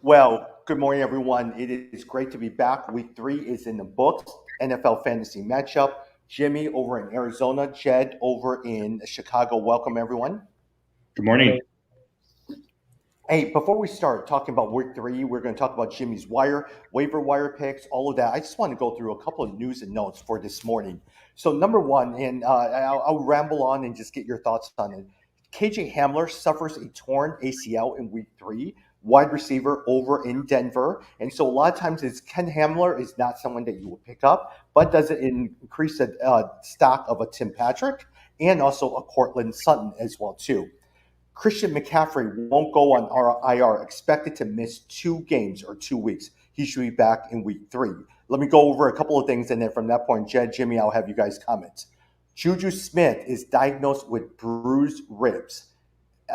Well, good morning, everyone. It is great to be back. Week 3 is in the books. NFL fantasy matchup. Jimmy over in Arizona, Jed over in Chicago. Welcome, everyone. Good morning. Hey, before we start talking about week 3, we're going to talk about Jimmy's waiver wire picks, all of that. I just want to go through a couple of news and notes for this morning. So, number one, and I'll ramble on and just get your thoughts on it. KJ Hamler suffers a torn ACL in week 3, wide receiver over in Denver. And so, a lot of times, Ken Hamler is not someone that you will pick up, but does it increase the stock of a Tim Patrick and also a Cortland Sutton as well, too. Christian McCaffrey won't go on our IR, expected to miss 2 games or 2 weeks. He should be back in week 3. Let me go over a couple of things, and then from that point, Jed, Jimmy, I'll have you guys comment. Juju Smith is diagnosed with bruised ribs.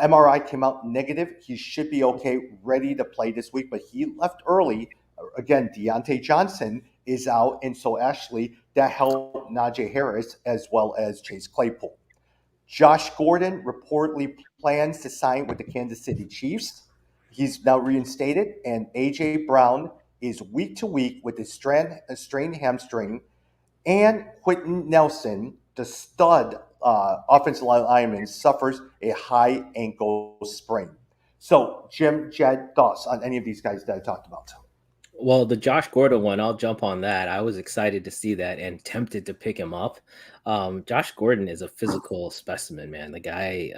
MRI came out negative. He should be okay, ready to play this week, but he left early. Again, Deontay Johnson is out, and so actually that helped Najee Harris as well as Chase Claypool. Josh Gordon reportedly plans to sign with the Kansas City Chiefs. He's now reinstated, and A.J. Brown is week to week with a strained hamstring. And Quentin Nelson, the stud offensive lineman, suffers a high ankle sprain. So, Jim, Jed, thoughts on any of these guys that I talked about? Well, the Josh Gordon one, I'll jump on that. I was excited to see that and tempted to pick him up. Josh Gordon is a physical specimen, man. The guy,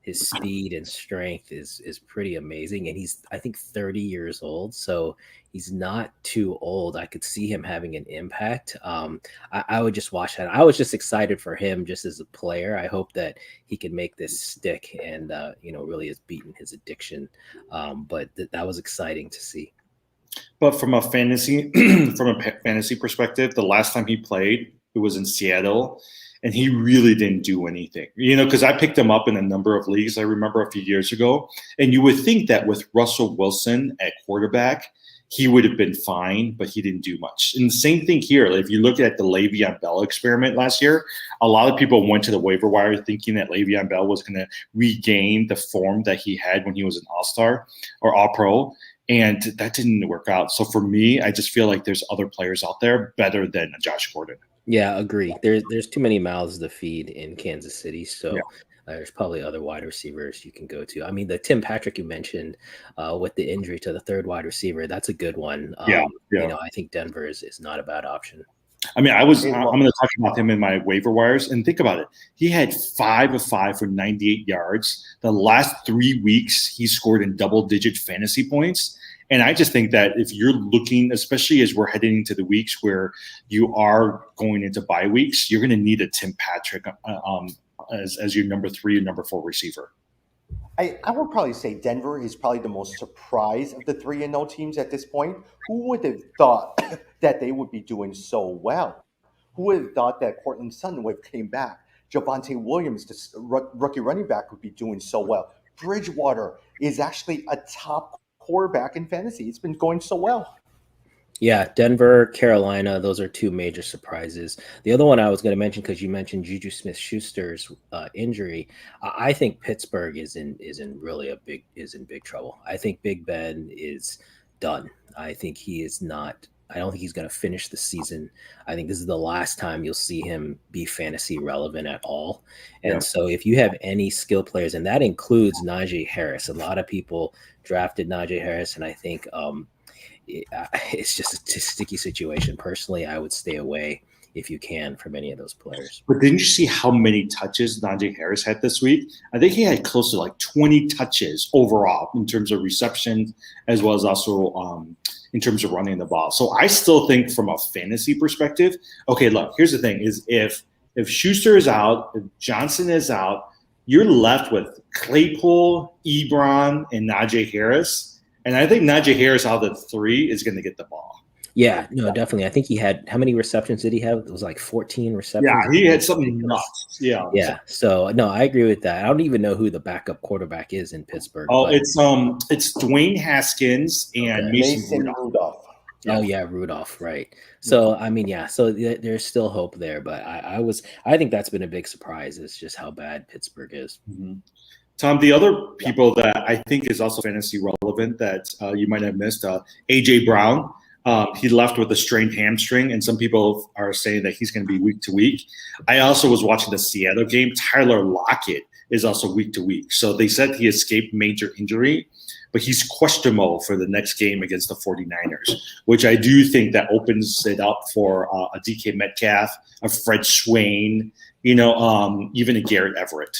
his speed and strength is pretty amazing, and he's I think 30 years old, so he's not too old. I could see him having an impact. I would just watch that. I was just excited for him, just as a player. I hope that he can make this stick and really has beaten his addiction. But that was exciting to see. But from a fantasy perspective, the last time he played, it was in Seattle, and he really didn't do anything. Because I picked him up in a number of leagues. I remember a few years ago, and you would think that with Russell Wilson at quarterback, he would have been fine, but he didn't do much. And the same thing here. If you look at the Le'Veon Bell experiment last year, a lot of people went to the waiver wire thinking that Le'Veon Bell was going to regain the form that he had when he was an All-Star or All-Pro. And that didn't work out. So for me, I just feel like there's other players out there better than Josh Gordon. Yeah, agree. There's too many mouths to feed in Kansas City. So there's probably other wide receivers you can go to. I mean, the Tim Patrick you mentioned with the injury to the third wide receiver, that's a good one. I think Denver is not a bad option. I mean, I'm going to talk about him in my waiver wires, and think about it. He had 5 of 5 for 98 yards. The last 3 weeks, he scored in double-digit fantasy points. And I just think that if you're looking, especially as we're heading into the weeks where you are going into bye weeks, you're going to need a Tim Patrick as your number 3 and number 4 receiver. I would probably say Denver is probably the most surprised of the 3-0 teams at this point. Who would have thought that they would be doing so well? Who would have thought that Cortland Sutton would have came back? Javonte Williams, the rookie running back, would be doing so well. Bridgewater is actually a top quarterback in fantasy. It's been going so well. Yeah, Denver, Carolina, those are 2 major surprises. The other one I was going to mention, because you mentioned Juju Smith-Schuster's injury, I think Pittsburgh is in big trouble. I think Big Ben is done. I think he is not. I don't think he's going to finish the season. I think this is the last time you'll see him be fantasy relevant at all. And so if you have any skill players, and that includes Najee Harris, a lot of people drafted Najee Harris, and I think it's just a sticky situation. Personally, I would stay away if you can from any of those players. But didn't you see how many touches Najee Harris had this week? I think he had close to like 20 touches overall in terms of receptions, as well as also in terms of running the ball. So I still think from a fantasy perspective, okay, look, here's the thing is if Schuster is out, if Johnson is out, you're left with Claypool, Ebron, and Najee Harris. And I think Najee Harris out of the 3 is going to get the ball. Yeah, no, definitely. I think he had, how many receptions did he have? It was like 14 receptions. Yeah, he had something nuts. Yeah. Yeah. So no, I agree with that. I don't even know who the backup quarterback is in Pittsburgh. Oh, it's Dwayne Haskins and Mason Rudolph. Oh yeah, Rudolph, right. So I mean, yeah, so there's still hope there, but I think that's been a big surprise is just how bad Pittsburgh is. Mm-hmm. Tom, the other people that I think is also fantasy relevant that you might have missed, AJ Brown. He left with a strained hamstring, and some people are saying that he's going to be week to week. I also was watching the Seattle game. Tyler Lockett is also week to week. So they said he escaped major injury, but he's questionable for the next game against the 49ers, which I do think that opens it up for a DK Metcalf, a Fred Swain, even a Garrett Everett.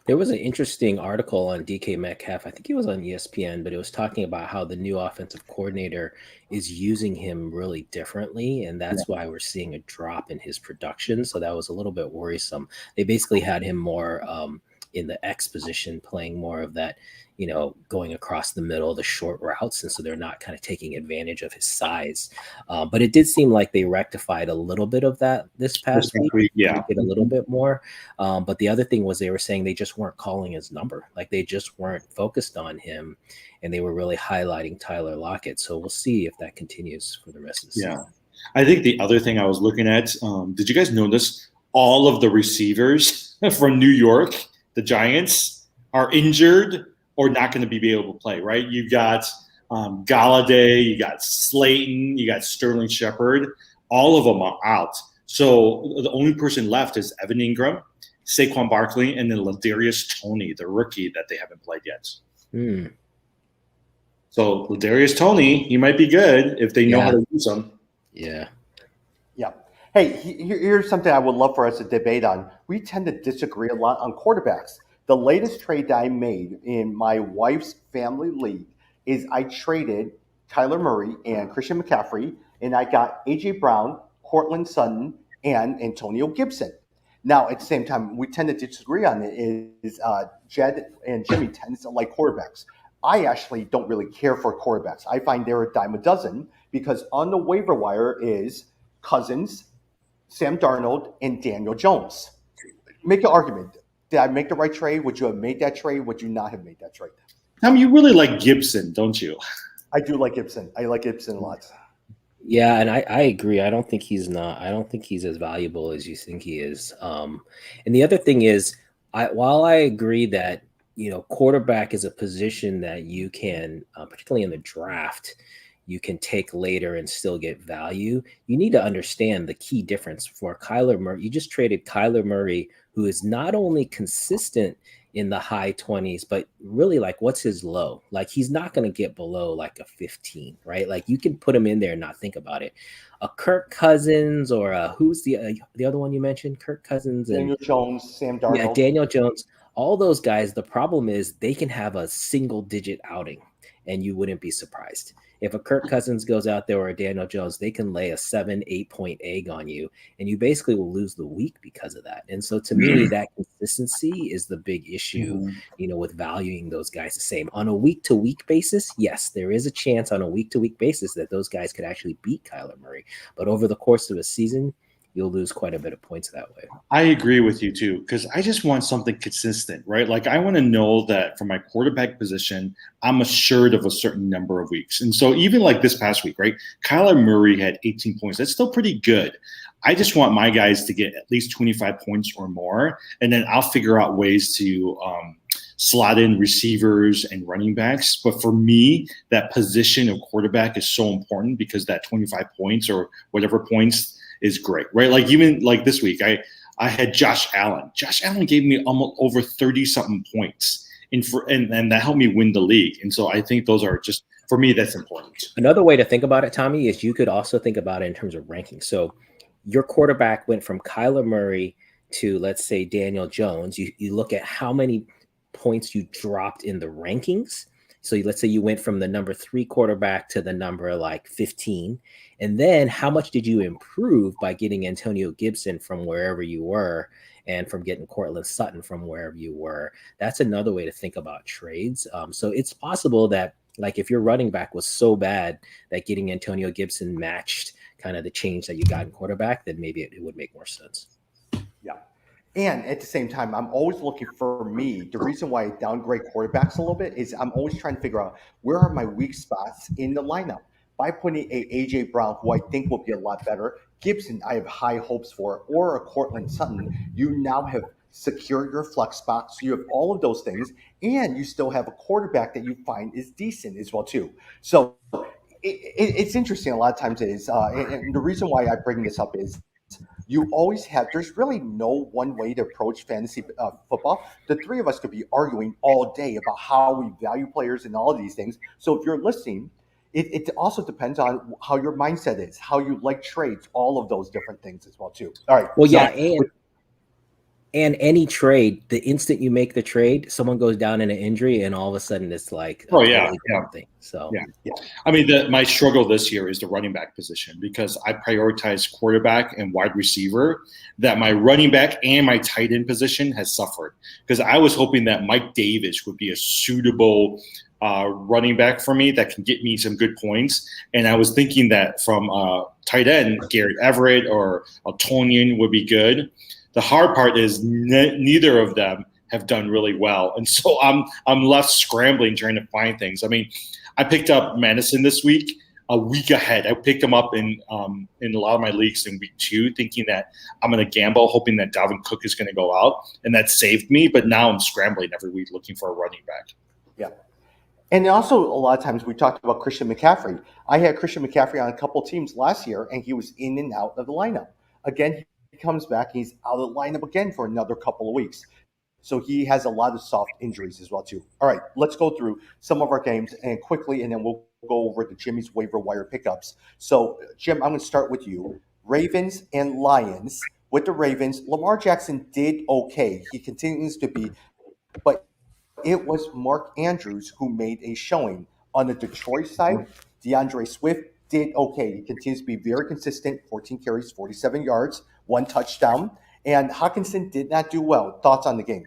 There was an interesting article on DK Metcalf. I think it was on ESPN, but it was talking about how the new offensive coordinator is using him really differently, and that's why we're seeing a drop in his production. So that was a little bit worrisome. They basically had him more in the X position, playing more of that, going across the middle, the short routes. And so they're not kind of taking advantage of his size. But it did seem like they rectified a little bit of that this past week. Yeah. A little bit more. But the other thing was they were saying they just weren't calling his number. Like they just weren't focused on him. And they were really highlighting Tyler Lockett. So we'll see if that continues for the rest of the season. Yeah. I think the other thing I was looking at, did you guys notice all of the receivers from New York, the Giants, are injured or not going to be able to play, right? You've got Galladay, you got Slayton, you got Sterling Shepard. All of them are out. So the only person left is Evan Ingram, Saquon Barkley, and then Ladarius Toney, the rookie that they haven't played yet. So Ladarius Toney, he might be good if they know how to use him. Yeah. Yeah. Hey, here's something I would love for us to debate on. We tend to disagree a lot on quarterbacks. The latest trade that I made in my wife's family league is I traded Kyler Murray and Christian McCaffrey, and I got A.J. Brown, Cortland Sutton, and Antonio Gibson. Now, at the same time, we tend to disagree on it is Jed and Jimmy tend to like quarterbacks. I actually don't really care for quarterbacks. I find they're a dime a dozen because on the waiver wire is Cousins, Sam Darnold, and Daniel Jones. Make an argument. Did I make the right trade? Would you have made that trade? Would you not have made that trade? You really like Gibson, don't you? I do like Gibson. I like Gibson a lot. Yeah, and I agree. I don't think he's as valuable as you think he is. And the other thing is, while I agree that quarterback is a position that you can, particularly in the draft, you can take later and still get value. You need to understand the key difference for Kyler Murray. You just traded Kyler Murray, who is not only consistent in the high 20s, but really like what's his low? Like he's not going to get below like a 15, right? Like you can put him in there and not think about it. A Kirk Cousins or who's the other one you mentioned? Kirk Cousins and Daniel Jones, Sam Darnold. Yeah, Daniel Jones. All those guys, the problem is they can have a single digit outing and you wouldn't be surprised. If a Kirk Cousins goes out there or a Daniel Jones, they can lay a 7-8 point egg on you, and you basically will lose the week because of that. And so to me, that consistency is the big issue, with valuing those guys the same. On a week-to-week basis, yes, there is a chance on a week-to-week basis that those guys could actually beat Kyler Murray. But over the course of a season, you'll lose quite a bit of points that way. I agree with you too, because I just want something consistent, right? Like I want to know that for my quarterback position, I'm assured of a certain number of weeks. And so even like this past week, right? Kyler Murray had 18 points. That's still pretty good. I just want my guys to get at least 25 points or more, and then I'll figure out ways to slot in receivers and running backs. But for me, that position of quarterback is so important because that 25 points or whatever points is great, right? Like even like this week, I had Josh Allen. Josh Allen gave me almost over 30-something points, and that helped me win the league. And so I think those are just, for me, that's important. Another way to think about it, Tommy, is you could also think about it in terms of ranking. So your quarterback went from Kyler Murray to, let's say, Daniel Jones. You look at how many points you dropped in the rankings. So let's say you went from the number 3 quarterback to the number like 15. And then how much did you improve by getting Antonio Gibson from wherever you were and from getting Cortland Sutton from wherever you were? That's another way to think about trades. So it's possible that like if your running back was so bad that getting Antonio Gibson matched kind of the change that you got in quarterback, then maybe it would make more sense. Yeah. And at the same time, I'm always looking for me. The reason why I downgrade quarterbacks a little bit is I'm always trying to figure out where are my weak spots in the lineup. By putting a A.J. Brown, who I think will be a lot better, Gibson, I have high hopes for, or a Cortland Sutton, you now have secure your flex spot. So you have all of those things, and you still have a quarterback that you find is decent as well too. So it's interesting. A lot of times it is, and the reason why I bring this up is you always have. There's really no one way to approach fantasy football. The three of us could be arguing all day about how we value players and all of these things. So if you're listening, it also depends on how your mindset is, how you like trades, all of those different things as well too. All right. Well, so, yeah, and any trade, the instant you make the trade, someone goes down in an injury, and all of a sudden it's like a totally different thing. So yeah. I mean, my struggle this year is the running back position because I prioritize quarterback and wide receiver. That my running back and my tight end position has suffered because I was hoping that Mike Davis would be a suitable running back for me that can get me some good points. And I was thinking that from tight end, Garrett Everett or Tonian would be good. The hard part is neither of them have done really well, and so I'm left scrambling trying to find things. I mean, I picked up Madison this week, a week ahead. I picked him up in a lot of my leagues in week 2, thinking that I'm going to gamble, hoping that Dalvin Cook is going to go out, and that saved me. But now I'm scrambling every week looking for a running back. Yeah. And also, a lot of times we talked about Christian McCaffrey. I had Christian McCaffrey on a couple teams last year, and he was in and out of the lineup. Again, he comes back, and he's out of the lineup again for another couple of weeks. So he has a lot of soft injuries as well, too. All right, let's go through some of our games and quickly, and then we'll go over to Jimmy's waiver wire pickups. So, Jim, I'm going to start with you. Ravens and Lions. With the Ravens, Lamar Jackson did okay. He continues to be, but it was Mark Andrews who made a showing. On the Detroit side, DeAndre Swift did okay. He continues to be very consistent, 14 carries, 47 yards, 1 touchdown. And Hawkinson did not do well. Thoughts on the game?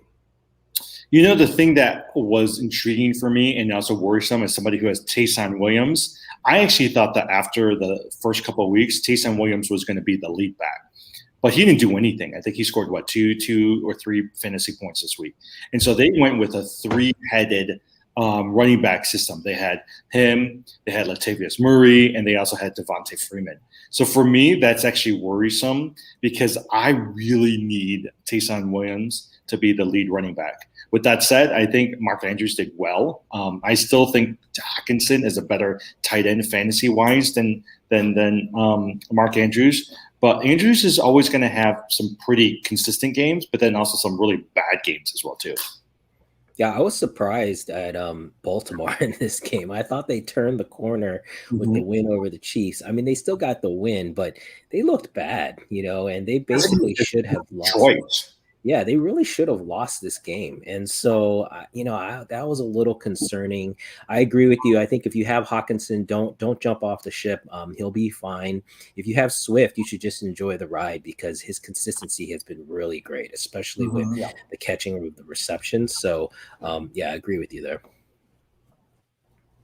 You know, the thing that was intriguing for me and also worrisome as somebody who has Taysom Williams, I actually thought that after the first couple of weeks, Taysom Williams was going to be the lead back. But he didn't do anything. I think he scored, two or three fantasy points this week. And so they went with a 3-headed running back system. They had him, they had Latavius Murray, and they also had Devontae Freeman. So for me, that's actually worrisome because I really need Taysom Williams to be the lead running back. With that said, I think Mark Andrews did well. I still think Hawkinson is a better tight end fantasy-wise than Mark Andrews. But Andrews is always going to have some pretty consistent games, but then also some really bad games as well, too. Yeah, I was surprised at Baltimore in this game. I thought they turned the corner with the win over the Chiefs. I mean, they still got the win, but they looked bad, and they basically should have lost. Yeah, they really should have lost this game. And so, that was a little concerning. I agree with you. I think if you have Hawkinson, don't jump off the ship. He'll be fine. If you have Swift, you should just enjoy the ride because his consistency has been really great, especially with the catching with the receptions. So, I agree with you there.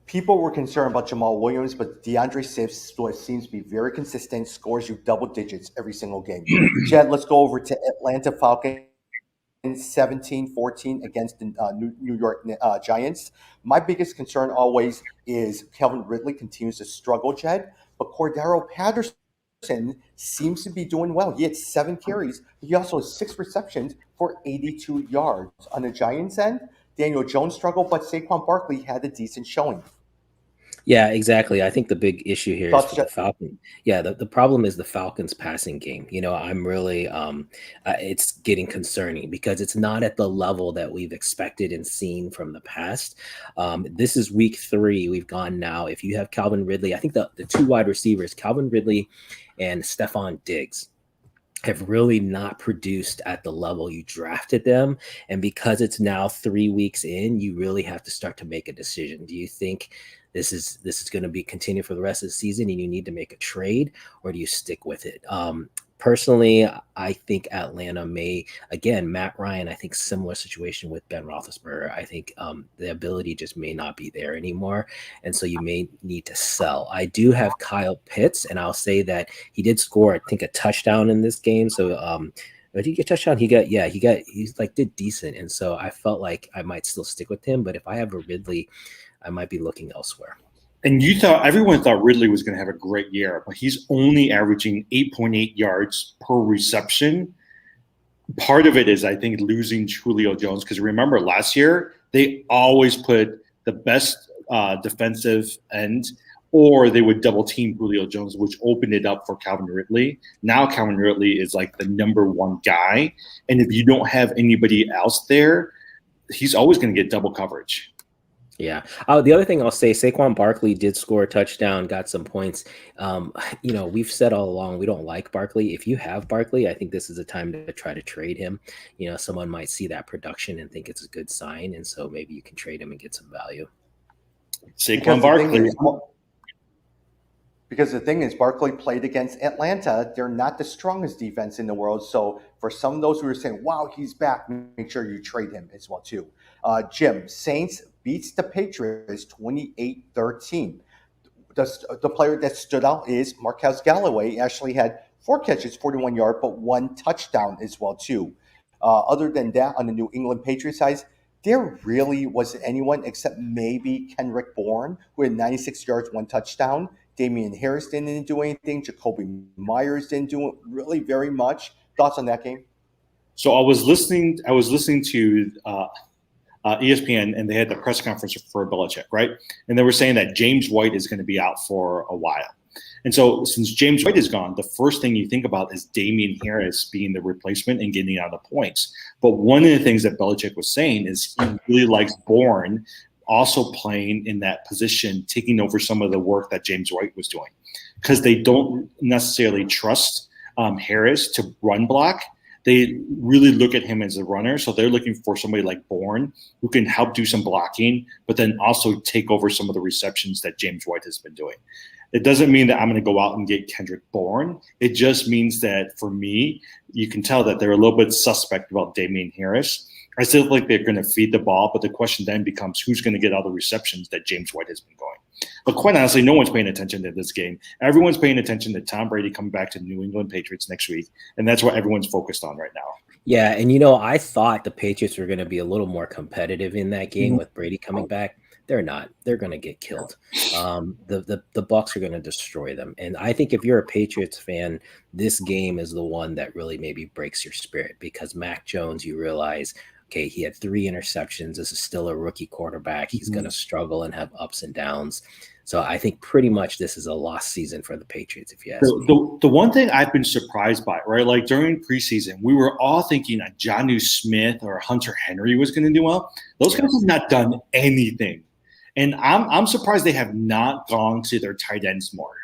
People were concerned about Jamal Williams, but DeAndre Swift seems to be very consistent, scores you double digits every single game. Jed, let's go over to Atlanta Falcons. 17-14 against the New York Giants. My biggest concern always is Calvin Ridley continues to struggle, Jed, but Cordero Patterson seems to be doing well. He had 7 carries. He also has 6 receptions for 82 yards. On the Giants' end, Daniel Jones struggled, but Saquon Barkley had a decent showing. Yeah, exactly. I think the big issue here is the Falcons. Yeah, the problem is the Falcons passing game. I'm really it's getting concerning because it's not at the level that we've expected and seen from the past. This is week 3. We've gone now. If you have Calvin Ridley, I think the 2 wide receivers, Calvin Ridley and Stephon Diggs, have really not produced at the level you drafted them. And because it's now 3 weeks in, you really have to start to make a decision. Do you think this is going to be continued for the rest of the season and you need to make a trade, or do you stick with it? Personally, I think Atlanta may, again, Matt Ryan, I think similar situation with Ben Roethlisberger. I think the ability just may not be there anymore. And so you may need to sell. I do have Kyle Pitts, and I'll say that he did score, I think, a touchdown in this game. So did he get a touchdown? He did decent. And so I felt like I might still stick with him. But if I have a Ridley, I might be looking elsewhere. And everyone thought Ridley was going to have a great year, but he's only averaging 8.8 yards per reception. part of it is, I think, losing Julio Jones, because remember last year they always put the best defensive end, or they would double team Julio Jones, which opened it up for Calvin Ridley. Now Calvin Ridley is like the number one guy, and if you don't have anybody else there, he's always going to get double coverage. Yeah. The other thing I'll say, Saquon Barkley did score a touchdown, got some points. We've said all along we don't like Barkley. If you have Barkley, I think this is a time to try to trade him. Someone might see that production and think it's a good sign, and so maybe you can trade him and get some value. Saquon Barkley. Because the thing is, Barkley played against Atlanta. They're not the strongest defense in the world. So for some of those who are saying, wow, he's back, make sure you trade him as well, too. Jim, Saints beats the Patriots 28-13. The player that stood out is Marquez Galloway. He actually had 4 catches, 41 yards, but 1 touchdown as well, too. Other than that, on the New England Patriots side, there really wasn't anyone except maybe Kendrick Bourne, who had 96 yards, 1 touchdown. Damian Harris didn't do anything. Jacoby Myers didn't do really very much. Thoughts on that game? So I was listening to ESPN, and they had the press conference for Belichick, right? And they were saying that James White is going to be out for a while. And so since James White is gone, the first thing you think about is Damian Harris being the replacement and getting out of the points. But one of the things that Belichick was saying is he really likes Bourne also playing in that position, taking over some of the work that James White was doing, because they don't necessarily trust Harris to run block. They really look at him as a runner. So they're looking for somebody like Bourne who can help do some blocking, but then also take over some of the receptions that James White has been doing. It doesn't mean that I'm going to go out and get Kendrick Bourne. It just means that for me, you can tell that they're a little bit suspect about Damian Harris. I still think they're going to feed the ball, but the question then becomes who's going to get all the receptions that James White has been going. But quite honestly, no one's paying attention to this game. Everyone's paying attention to Tom Brady coming back to the New England Patriots next week, and that's what everyone's focused on right now. Yeah, and I thought the Patriots were going to be a little more competitive in that game with Brady coming back. They're not. They're going to get killed. The Bucs are going to destroy them. And I think if you're a Patriots fan, this game is the one that really maybe breaks your spirit, because Mac Jones, you realize, okay, he had 3 interceptions. This is still a rookie quarterback. He's going to struggle and have ups and downs. So I think pretty much this is a lost season for the Patriots, if you ask me. The one thing I've been surprised by, right, like during preseason, we were all thinking that Jonnu Smith or Hunter Henry was going to do well. Those guys have not done anything. And I'm surprised they have not gone to their tight ends more.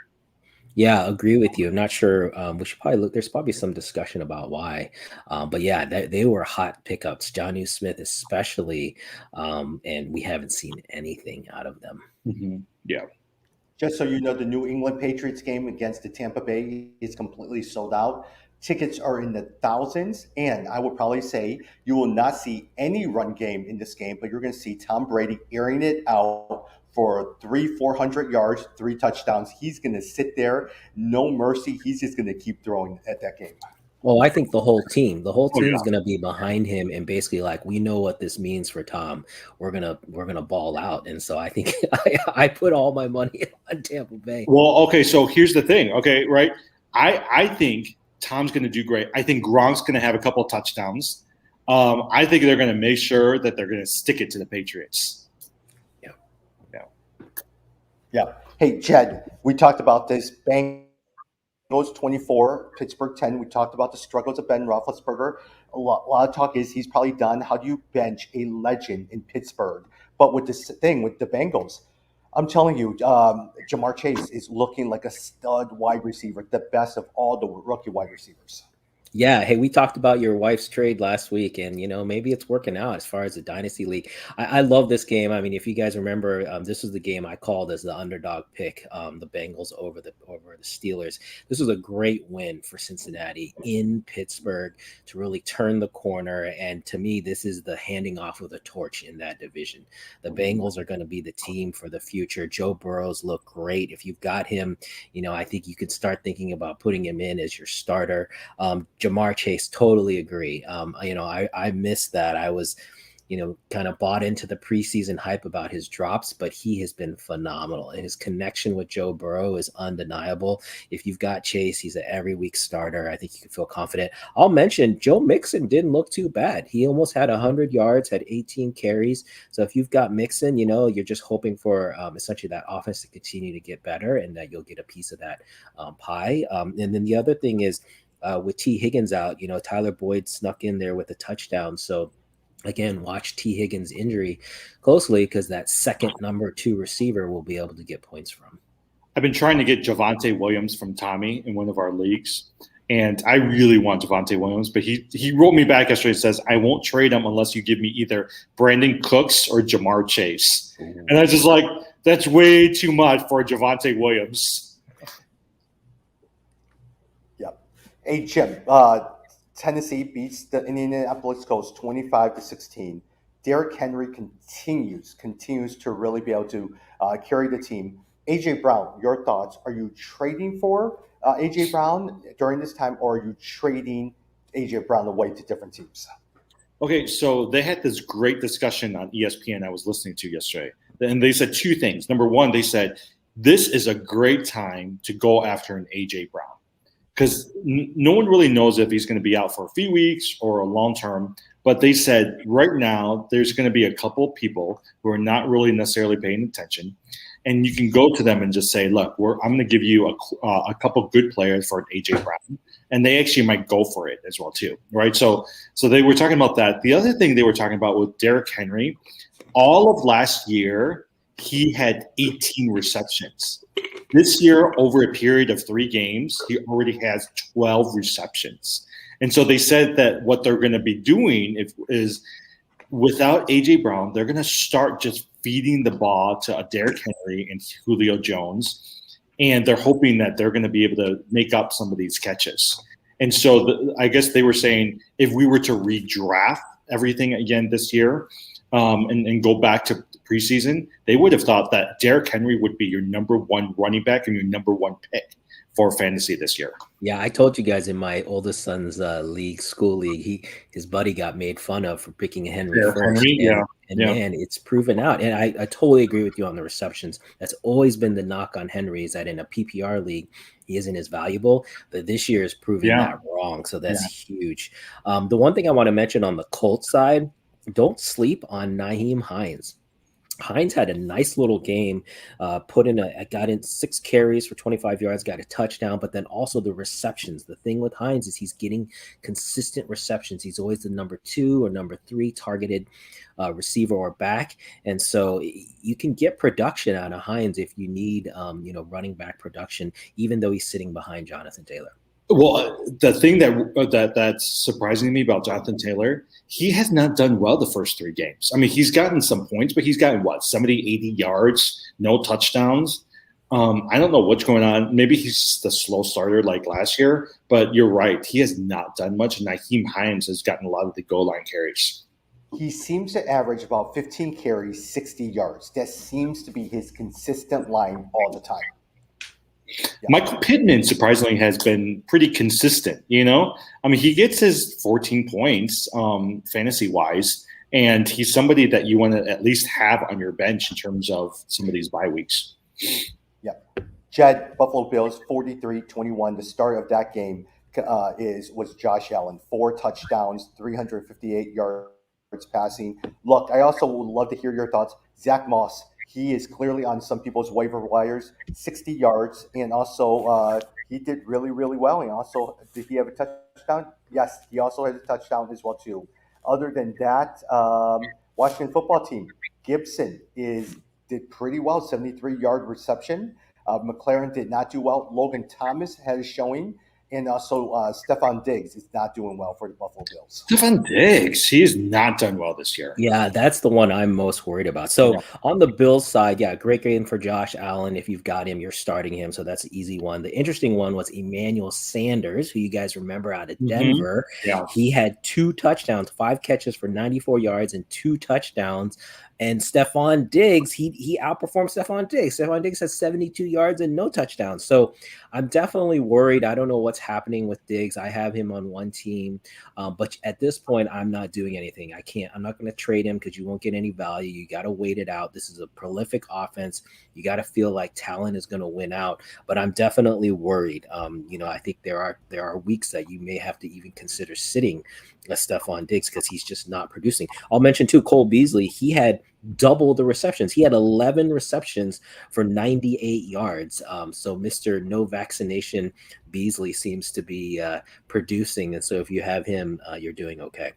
Yeah, agree with you. I'm not sure. We should probably look. There's probably some discussion about why. But yeah, they were hot pickups. Jonnu Smith especially, and we haven't seen anything out of them. Mm-hmm. Yeah. Just so you know, the New England Patriots game against the Tampa Bay is completely sold out. Tickets are in the thousands, and I would probably say you will not see any run game in this game, but you're going to see Tom Brady airing it out for 400 yards, 3 touchdowns. He's going to sit there, no mercy. He's just going to keep throwing at that game. Well, I think the whole team is going to be behind him, and basically like, we know what this means for Tom. We're gonna ball out, and so I think I put all my money on Tampa Bay. Well, okay, so here's the thing, okay, right? I think Tom's going to do great. I think Gronk's going to have a couple of touchdowns. I think they're going to make sure that they're going to stick it to the Patriots. Yeah. Hey, Jed, we talked about this. Bengals 24, Pittsburgh 10. We talked about the struggles of Ben Roethlisberger. A lot of talk is he's probably done. How do you bench a legend in Pittsburgh? But with this thing with the Bengals, I'm telling you, Jamar Chase is looking like a stud wide receiver, the best of all the rookie wide receivers. Yeah. Hey, we talked about your wife's trade last week, and maybe it's working out as far as the dynasty league. I love this game. I mean, if you guys remember, this was the game I called as the underdog pick, the Bengals over the Steelers. This was a great win for Cincinnati in Pittsburgh to really turn the corner. And to me, this is the handing off of the torch in that division. The Bengals are going to be the team for the future. Joe Burrows looked great. If you've got him, I think you could start thinking about putting him in as your starter. Jamar Chase, totally agree. I missed that. I was kind of bought into the preseason hype about his drops, but he has been phenomenal. And his connection with Joe Burrow is undeniable. If you've got Chase, he's an every week starter. I think you can feel confident. I'll mention Joe Mixon didn't look too bad. He almost had 100 yards, had 18 carries. So if you've got Mixon, you're just hoping for essentially that offense to continue to get better and that you'll get a piece of that pie. And then the other thing is with T. Higgins out, Tyler Boyd snuck in there with a touchdown. So again, watch T. Higgins' injury closely because that second number 2 receiver will be able to get points from. I've been trying to get Javonte Williams from Tommy in one of our leagues, and I really want Javonte Williams, but he wrote me back yesterday and says, I won't trade him unless you give me either Brandon Cooks or Jamar Chase. Ooh. And I was just like, that's way too much for Javonte Williams. Yep. Hey, Jim, Tennessee beats the Indianapolis Colts 25-16. Derrick Henry continues to really be able to carry the team. A.J. Brown, your thoughts? Are you trading for A.J. Brown during this time, or are you trading A.J. Brown away to different teams? Okay, so they had this great discussion on ESPN I was listening to yesterday. And they said 2 things. Number one, they said, this is a great time to go after an A.J. Brown. Because no one really knows if he's going to be out for a few weeks or a long term. But they said right now there's going to be a couple of people who are not really necessarily paying attention. And you can go to them and just say, look, I'm going to give you a couple good players for an A.J. Brown. And they actually might go for it as well, too. Right. So they were talking about that. The other thing they were talking about with Derrick Henry, all of last year, he had 18 receptions. This year, over a period of 3 games, he already has 12 receptions. And so they said that what they're going to be doing is without A.J. Brown, they're going to start just feeding the ball to Derrick Henry and Julio Jones. And they're hoping that they're going to be able to make up some of these catches. And so I guess they were saying if we were to redraft everything again this year and go back to preseason, they would have thought that Derrick Henry would be your number 1 running back and your number 1 pick for fantasy this year. Yeah, I told you guys in my oldest son's school league, his buddy got made fun of for picking Henry first. Man, it's proven out. And I totally agree with you on the receptions. That's always been the knock on Henry, is that in a PPR league, he isn't as valuable. But this year is proving that wrong. So that's huge. The one thing I want to mention on the Colts side, don't sleep on Nyheim Hines. Hines had a nice little game, got in 6 carries for 25 yards, got a touchdown, but then also the receptions. The thing with Hines is he's getting consistent receptions. He's always the number 2 or number 3 targeted receiver or back. And so you can get production out of Hines if you need, running back production, even though he's sitting behind Jonathan Taylor. Well, the thing that's surprising me about Jonathan Taylor, he has not done well the first 3 games. I mean, he's gotten some points, but he's gotten 70, 80 yards, no touchdowns. I don't know what's going on. Maybe he's the slow starter like last year, but you're right. He has not done much. Nyheim Hines has gotten a lot of the goal line carries. He seems to average about 15 carries, 60 yards. That seems to be his consistent line all the time. Yeah. Michael Pittman, surprisingly, has been pretty consistent, I mean, he gets his 14 points fantasy-wise, and he's somebody that you want to at least have on your bench in terms of some of these bye weeks. Yep. Jed, Buffalo Bills, 43-21. The start of that game was Josh Allen. 4 touchdowns, 358 yards passing. Look, I also would love to hear your thoughts. Zach Moss. He is clearly on some people's waiver wires, 60 yards, and also he did really, really well. And also, did he have a touchdown? Yes, he also had a touchdown as well, too. Other than that, Washington football team, Gibson did pretty well, 73-yard reception. McLaren did not do well. Logan Thomas had a showing. And also, Stephon Diggs is not doing well for the Buffalo Bills. Stephon Diggs, he's not done well this year. Yeah, that's the one I'm most worried about. So on the Bills side, great game for Josh Allen. If you've got him, you're starting him. So that's an easy one. The interesting one was Emmanuel Sanders, who you guys remember out of Denver. Yeah. He had 2 touchdowns, 5 catches for 94 yards and 2 touchdowns. And Stephon Diggs, he outperformed Stephon Diggs. Stephon Diggs has 72 yards and no touchdowns. So I'm definitely worried. I don't know what's happening with Diggs. I have him on one team, but at this point, I'm not doing anything. I'm not going to trade him because you won't get any value. You got to wait it out. This is a prolific offense. You got to feel like talent is going to win out, but I'm definitely worried. I think there are weeks that you may have to even consider sitting Stephon Diggs because he's just not producing. I'll mention too, Cole Beasley. He had double the receptions. He had 11 receptions for 98 yards. So Mr. No Vaccination Beasley seems to be producing, and so if you have him, you're doing okay.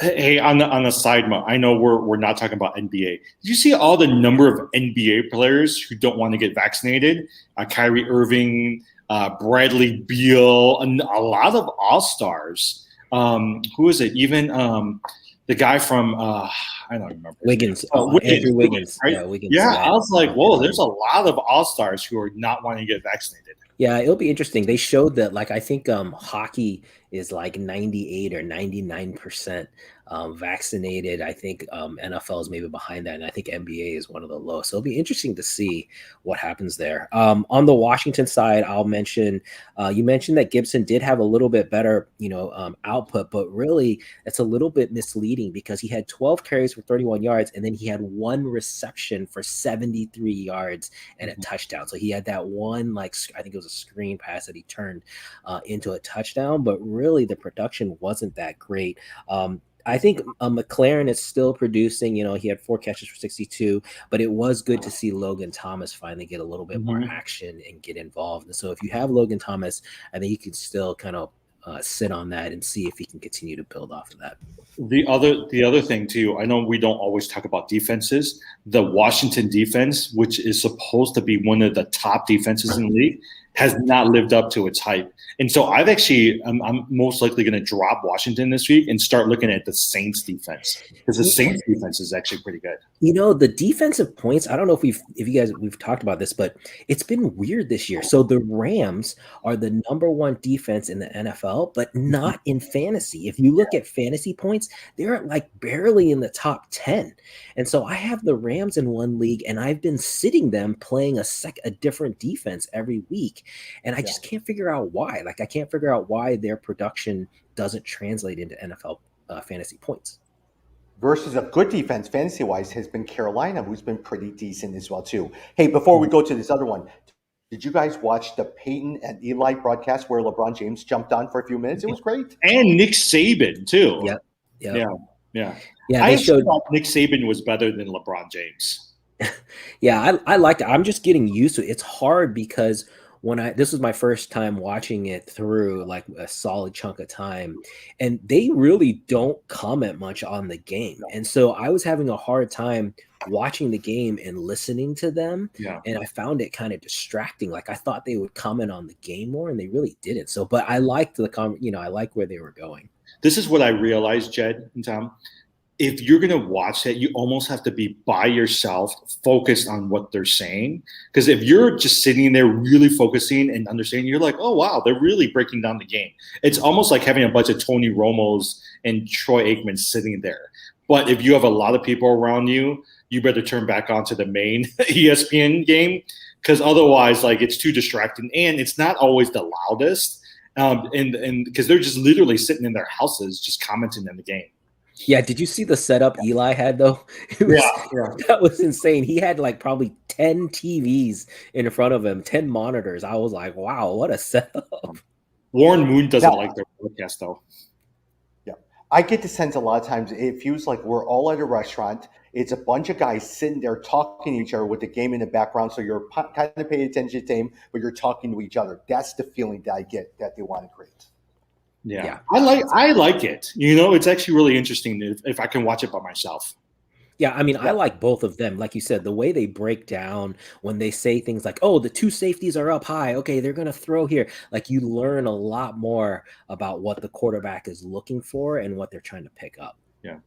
Hey, on the side note, I know we're not talking about NBA. Did you see all the number of NBA players who don't want to get vaccinated? Kyrie Irving, Bradley Beal, and a lot of All-Stars. Who is it? Even the guy from I don't remember. Wiggins. Andrew Wiggins. Right? Yeah, Wiggins. Yeah, I was like, whoa, there's a lot of All-Stars who are not wanting to get vaccinated. Yeah, it'll be interesting. They showed that, like, I think hockey is like 98 or 99% vaccinated. I think NFL is maybe behind that, and I think NBA is one of the lowest. So it'll be interesting to see what happens there. On the Washington side, I'll mention you mentioned that Gibson did have a little bit better, output, but really it's a little bit misleading because he had 12 carries for 31 yards, and then he had one reception for 73 yards and a touchdown. So he had that one, I think it was a screen pass that he turned into a touchdown, but really the production wasn't that great. I think McLaren is still producing. He had 4 catches for 62, but it was good to see Logan Thomas finally get a little bit more action and get involved. And so if you have Logan Thomas, I think you can still kind of sit on that and see if he can continue to build off of that. The other thing too, I know we don't always talk about defenses. The Washington defense, which is supposed to be one of the top defenses in the league, has not lived up to its hype. And so I'm most likely going to drop Washington this week and start looking at the Saints defense, because the Saints defense is actually pretty good. The defensive points, I don't know if we've talked about this, but it's been weird this year. So the Rams are the number 1 defense in the NFL, but not in fantasy. If you look at fantasy points, they're like barely in the top 10. And so I have the Rams in one league, and I've been sitting them playing a different defense every week. And I just can't figure out why. I can't figure out why their production doesn't translate into NFL fantasy points. Versus a good defense, fantasy-wise, has been Carolina, who's been pretty decent as well, too. Hey, before we go to this other one, did you guys watch the Peyton and Eli broadcast where LeBron James jumped on for a few minutes? It was great. And Nick Saban, too. Yep. Yeah. I thought Nick Saban was better than LeBron James. Yeah, I liked it. I'm just getting used to it. It's hard because this was my first time watching it through a solid chunk of time, and they really don't comment much on the game. And so I was having a hard time watching the game and listening to them. Yeah. And I found it kind of distracting. I thought they would comment on the game more, and they really didn't. So, but I liked I like where they were going. This is what I realized, Jed and Tom. If you're going to watch that, you almost have to be by yourself, focused on what they're saying. Because if you're just sitting there really focusing and understanding, you're like, oh, wow, they're really breaking down the game. It's almost like having a bunch of Tony Romos and Troy Aikman sitting there. But if you have a lot of people around you, you better turn back onto the main ESPN game, because otherwise, it's too distracting. And it's not always the loudest. And because they're just literally sitting in their houses just commenting on the game. Yeah, did you see the setup Eli had though? That was insane. He had probably 10 TVs in front of him, 10 monitors. I was like, wow, what a setup. Warren Moon doesn't like their broadcast though. Yeah. I get the sense a lot of times it feels like we're all at a restaurant. It's a bunch of guys sitting there talking to each other with the game in the background. So you're kind of paying attention to the game, but you're talking to each other. That's the feeling that I get that they want to create. Yeah. I like it. It's actually really interesting if I can watch it by myself. Yeah, I like both of them. Like you said, the way they break down when they say things like, oh, the 2 safeties are up high. Okay, they're going to throw here. You learn a lot more about what the quarterback is looking for and what they're trying to pick up. Yeah.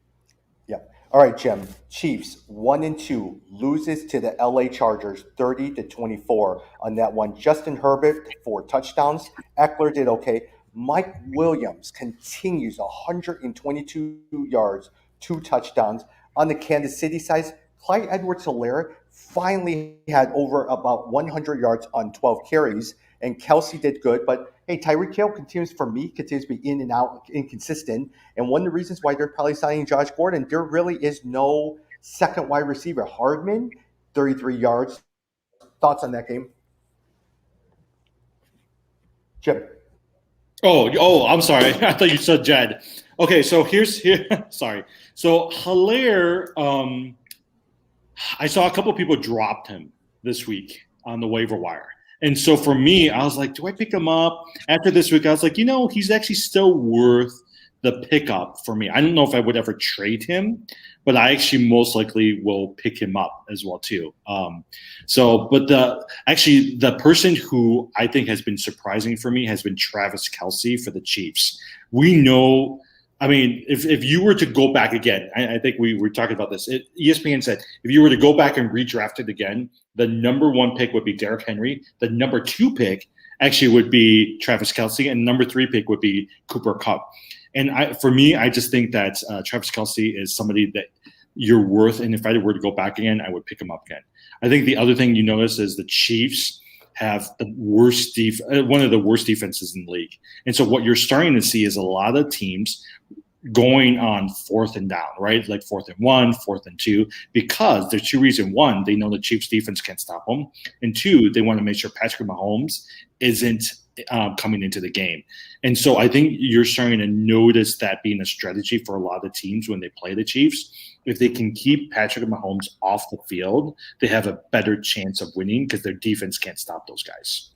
Yeah. All right, Jim. Chiefs 1-2 loses to the LA Chargers 30-24 on that one. Justin Herbert 4 touchdowns. Eckler did okay. Mike Williams continues 122 yards, 2 touchdowns. On the Kansas City side, Clyde Edwards-Helaire finally had over about 100 yards on 12 carries, and Kelsey did good. But hey, Tyreek Hill continues to be in and out, inconsistent. And one of the reasons why they're probably signing Josh Gordon, there really is no second wide receiver. Hardman, 33 yards. Thoughts on that game? Jim. Oh, I'm sorry. I thought you said Jed. Okay, so here. Sorry. So Hilaire, I saw a couple of people dropped him this week on the waiver wire. And so for me, I was like, do I pick him up? After this week, I was like, he's actually still worth the pickup for me. I don't know if I would ever trade him, but I actually most likely will pick him up as well too. But the person who I think has been surprising for me has been Travis Kelce for the Chiefs. We know, I mean, if you were to go back again, I think we were talking about this. ESPN said if you were to go back and redraft it again, the number 1 pick would be Derrick Henry. The number 2 pick actually would be Travis Kelce, and number 3 pick would be Cooper Kupp. And for me, I just think that Travis Kelce is somebody that you're worth. And if I were to go back again, I would pick him up again. I think the other thing you notice is the Chiefs have the worst one of the worst defenses in the league. And so what you're starting to see is a lot of teams going on 4th and down, right? Like 4th and 1, 4th and 2, because there's 2 reasons. 1, they know the Chiefs defense can't stop them. And 2, they want to make sure Patrick Mahomes isn't coming into the game. And so I think you're starting to notice that being a strategy for a lot of teams when they play the Chiefs. If they can keep Patrick Mahomes off the field, they have a better chance of winning because their defense can't stop those guys.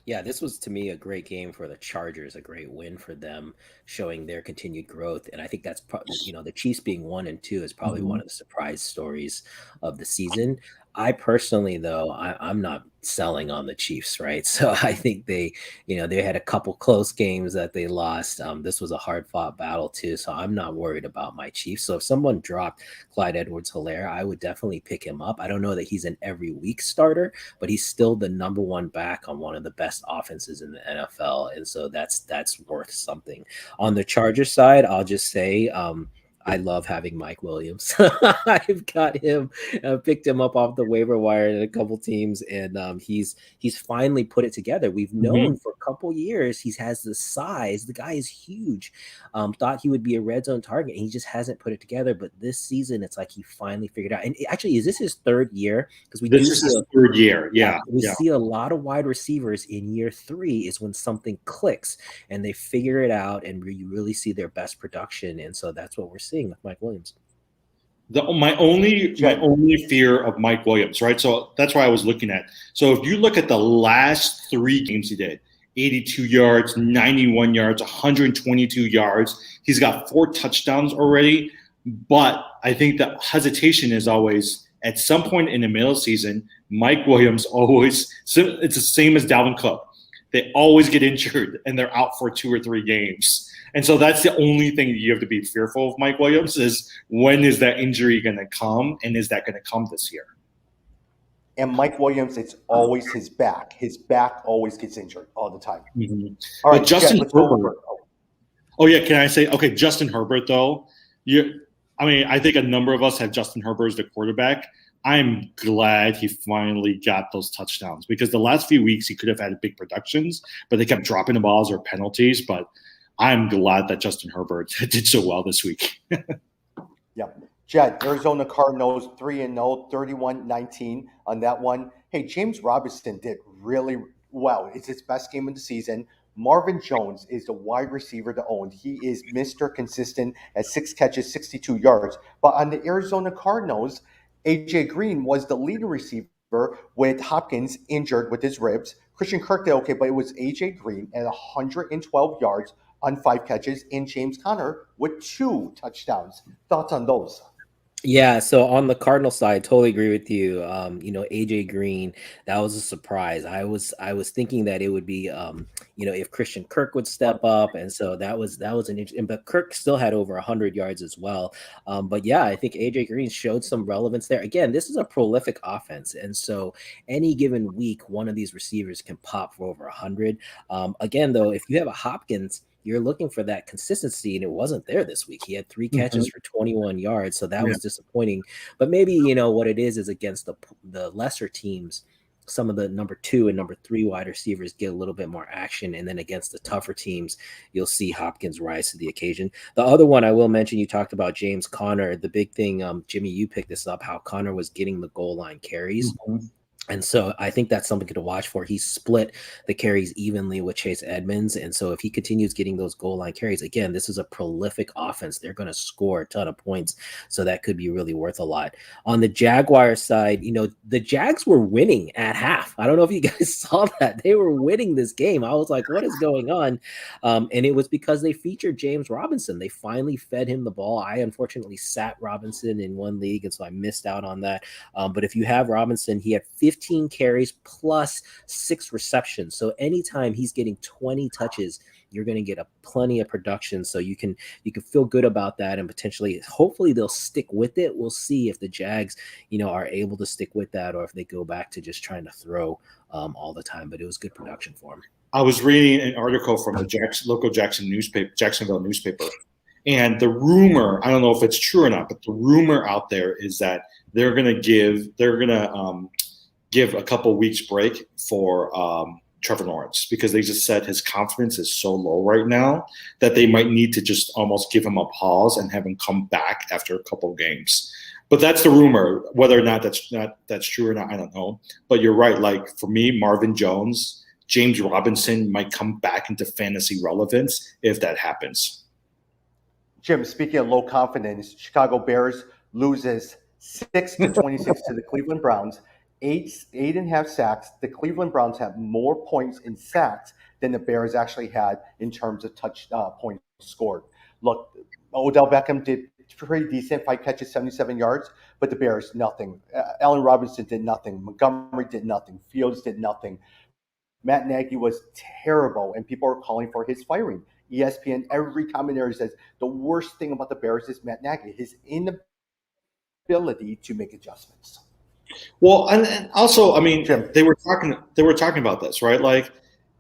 Yeah, this was to me a great game for the Chargers, a great win for them, showing their continued growth. And I think that's probably, the Chiefs being 1 and 2 is probably one of the surprise stories of the season. I personally, though, I'm not selling on the Chiefs, right? So I think they had a couple close games that they lost. This was a hard-fought battle too, so I'm not worried about my Chiefs. So if someone dropped Clyde Edwards-Helaire, I would definitely pick him up. I don't know that he's an every week starter, but he's still the number 1 back on one of the best offenses in the NFL, and so that's worth something. On the Chargers side, I'll just say, I love having Mike Williams. I've got him, picked him up off the waiver wire in a couple teams, and he's finally put it together. We've known for a couple years he has the size. The guy is huge. Thought he would be a red zone target, and he just hasn't put it together. But this season, it's like he finally figured it out. And actually, is this his 3rd year? Because this is his 3rd year. Yeah, we see a lot of wide receivers in year 3 is when something clicks and they figure it out, and you really see their best production. And so that's what we're seeing with Mike Williams. My only fear of Mike Williams, right? So that's why I was looking at. So if you look at the last 3 games he did, 82 yards, 91 yards, 122 yards. He's got 4 touchdowns already. But I think the hesitation is always at some point in the middle of the season, Mike Williams always – it's the same as Dalvin Cook. They always get injured, and they're out for 2 or 3 games. And so that's the only thing you have to be fearful of Mike Williams is when is that injury going to come, and is that going to come this year? And Mike Williams, it's always his back. His back always gets injured all the time. Mm-hmm. All right, but Justin Herbert. Oh, yeah, can I say – okay, Justin Herbert, though. I think a number of us have Justin Herbert as the quarterback. I'm glad he finally got those touchdowns because the last few weeks he could have had big productions, but they kept dropping the balls or penalties. But I'm glad that Justin Herbert did so well this week. Yeah. Jed, Arizona Cardinals 3-0, 31-19 on that one. Hey, James Robinson did really well. It's his best game of the season. Marvin Jones is the wide receiver to own. He is Mr. Consistent at 6 catches, 62 yards. But on the Arizona Cardinals, A.J. Green was the leading receiver with Hopkins injured with his ribs. Christian Kirk did okay, but it was A.J. Green at 112 yards on 5 catches, and James Conner with 2 touchdowns. Thoughts on those? Yeah, so on the Cardinal side, totally agree with you. AJ Green, that was a surprise. I was thinking that it would be, if Christian Kirk would step up, and so that was an interesting. But Kirk still had over 100 yards as well. But yeah, I think AJ Green showed some relevance there. Again, this is a prolific offense, and so any given week, one of these receivers can pop for over 100. Again, though, if you have a Hopkins you're looking for that consistency, and it wasn't there this week. He had 3 catches Mhm. for 21 yards, so that Yeah. was disappointing. But maybe, what it is against the lesser teams, some of the number 2 and number 3 wide receivers get a little bit more action, and then against the tougher teams, you'll see Hopkins rise to the occasion. The other one I will mention, you talked about James Conner. The big thing, Jimmy, you picked this up, how Conner was getting the goal line carries. Mhm. And so I think that's something to watch for. He split the carries evenly with Chase Edmonds. And so if he continues getting those goal line carries, again, this is a prolific offense. They're going to score a ton of points. So that could be really worth a lot. On the Jaguar side, the Jags were winning at half. I don't know if you guys saw that. They were winning this game. I was like, what is going on? And it was because they featured James Robinson. They finally fed him the ball. I unfortunately sat Robinson in one league, and so I missed out on that. But if you have Robinson, he had 15 carries plus 6 receptions. So anytime he's getting 20 touches, you're going to get plenty of production. So you can feel good about that, and potentially, hopefully, they'll stick with it. We'll see if the Jags, are able to stick with that, or if they go back to just trying to throw all the time. But it was good production for him. I was reading an article from the local Jacksonville newspaper, and the rumor, I don't know if it's true or not, but the rumor out there is that they're going to give a couple weeks break for Trevor Lawrence, because they just said his confidence is so low right now that they might need to just almost give him a pause and have him come back after a couple games. But that's the rumor. Whether or not that's true or not, I don't know. But you're right. Like, for me, Marvin Jones, James Robinson might come back into fantasy relevance if that happens. Jim, speaking of low confidence, Chicago Bears loses 6-26 to the Cleveland Browns. 8.5 sacks. The Cleveland Browns have more points in sacks than the Bears actually had in terms of points scored. Look, Odell Beckham did pretty decent, 5 catches, 77 yards, but the Bears, nothing. Allen Robinson did nothing. Montgomery did nothing. Fields did nothing. Matt Nagy was terrible, and people are calling for his firing. ESPN, every commentator says the worst thing about the Bears is Matt Nagy, his inability to make adjustments. Well, and also, I mean, Jim. they were talking about this, right? Like,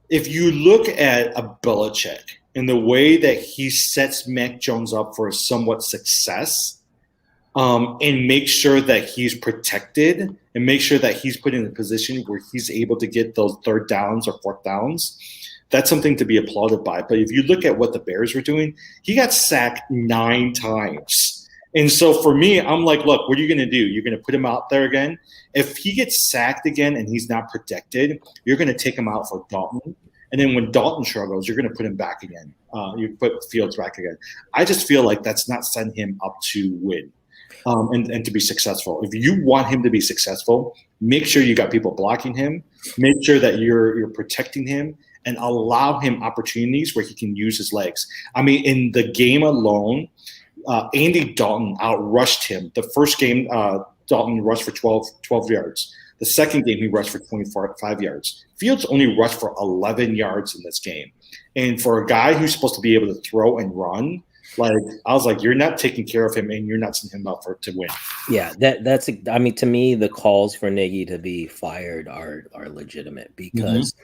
if you look at a Belichick and the way that he sets Mac Jones up for somewhat success, and make sure that he's protected and make sure that he's put in a position where he's able to get those 3rd downs or 4th downs, that's something to be applauded by. But if you look at what the Bears were doing, he got sacked 9 times. And so for me, I'm like, look, what are you going to do? You're going to put him out there again? If he gets sacked again and he's not protected, you're going to take him out for Dalton. And then when Dalton struggles, you're going to put him back again. You put Fields back again. I just feel like that's not setting him up to win and to be successful. If you want him to be successful, make sure you got people blocking him. Make sure that you're protecting him and allow him opportunities where he can use his legs. I mean, in the game alone, Andy Dalton outrushed him. The first game, Dalton rushed for 12 yards. The second game, he rushed for 25 yards. Fields only rushed for 11 yards in this game. And for a guy who's supposed to be able to throw and run, like, I was like, you're not taking care of him, and you're not setting him up to win. Yeah, to me, the calls for Nagy to be fired are legitimate, because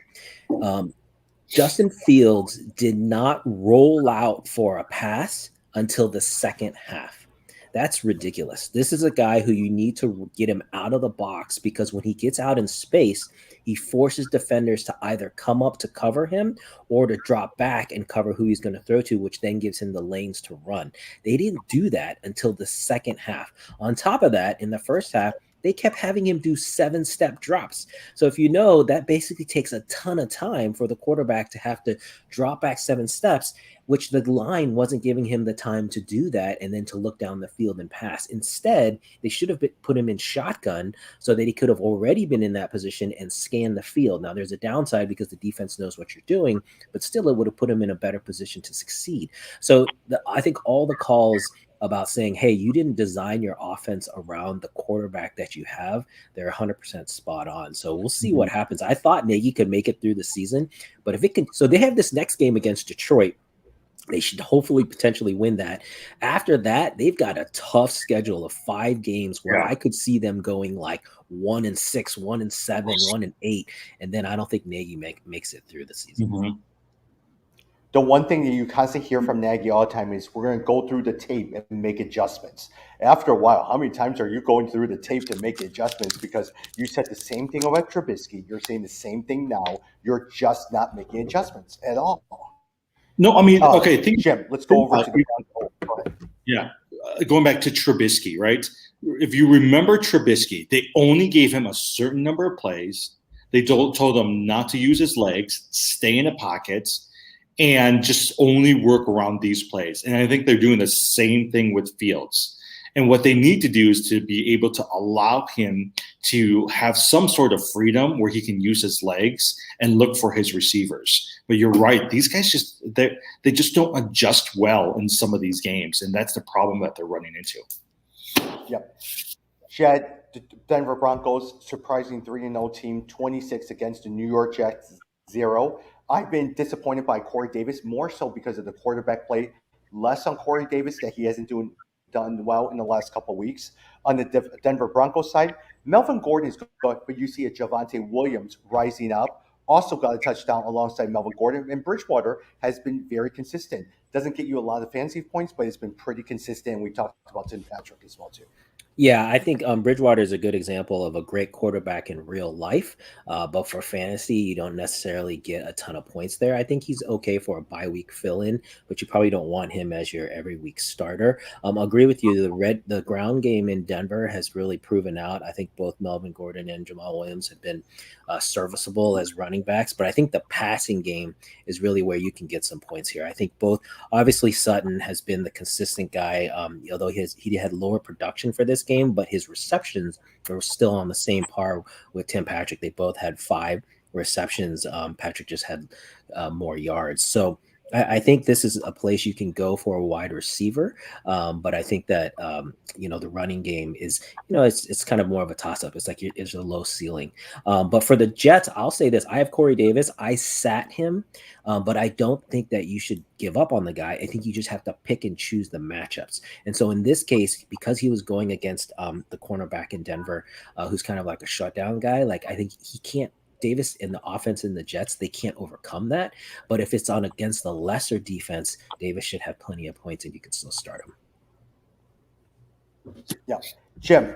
Justin Fields did not roll out for a pass until the second half. That's ridiculous. This is a guy who you need to get him out of the box, because when he gets out in space, he forces defenders to either come up to cover him or to drop back and cover who he's going to throw to, which then gives him the lanes to run. They didn't do that until the second half. On top of that, in the first half, they kept having him do 7-step drops. So if that basically takes a ton of time for the quarterback to have to drop back 7 steps, which the line wasn't giving him the time to do that and then to look down the field and pass. Instead, they should have put him in shotgun so that he could have already been in that position and scanned the field. Now, there's a downside because the defense knows what you're doing, but still it would have put him in a better position to succeed. So I think all the calls about saying, hey, you didn't design your offense around the quarterback that you have, they're 100% spot on. So we'll see what happens. I thought Nagy could make it through the season, but if it can, so they have this next game against Detroit. They should hopefully potentially win that. After that, they've got a tough schedule of 5 games where I could see them going like 1-6, 1-7, 1-8, and then I don't think Nagy makes it through the season. the one thing that you constantly hear from Nagy all the time is we're going to go through the tape and make adjustments. After a while, how many times are you going through the tape to make adjustments? Because you said the same thing about Trubisky. You're saying the same thing now. You're just not making adjustments at all. No, I mean, okay. Jim, let's go over to the Broncos. Yeah, going back to Trubisky, right? If you remember Trubisky, they only gave him a certain number of plays. They told him not to use his legs, stay in the pockets, and just only work around these plays. And I think they're doing the same thing with Fields. And what they need to do is to be able to allow him to have some sort of freedom where he can use his legs and look for his receivers. But you're right; these guys they just don't adjust well in some of these games, and that's the problem that they're running into. Yep. Chad, the Denver Broncos, surprising 3-0 team, 26 against the New York Jets, 0. I've been disappointed by Corey Davis, more so because of the quarterback play, less on Corey Davis that he hasn't done well in the last couple of weeks. On the Denver Broncos side, Melvin Gordon is good, but you see a Javonte Williams rising up, also got a touchdown alongside Melvin Gordon, and Bridgewater has been very consistent. Doesn't get you a lot of fantasy points, but it's been pretty consistent. We talked about Tim Patrick as well, too. Yeah, I think Bridgewater is a good example of a great quarterback in real life, but for fantasy, you don't necessarily get a ton of points there. I think he's okay for a bye week fill-in, but you probably don't want him as your every week starter. Agree with you. The ground game in Denver has really proven out. I think both Melvin Gordon and Jamal Williams have been serviceable as running backs, but I think the passing game is really where you can get some points here. I think both, obviously Sutton has been the consistent guy, although he had lower production for this game, but his receptions are still on the same par with Tim Patrick. They both had 5 receptions. Patrick just had more yards. So I think this is a place you can go for a wide receiver. But I think that, the running game is, it's kind of more of a toss up. It's like it's a low ceiling. But for the Jets, I'll say this. I have Corey Davis. I sat him, but I don't think that you should give up on the guy. I think you just have to pick and choose the matchups. And so in this case, because he was going against the cornerback in Denver, who's kind of like a shutdown guy, like I think he can't, Davis in the offense in the Jets, they can't overcome that. But if it's on against the lesser defense, Davis should have plenty of points and you can still start him. Yeah. Jim,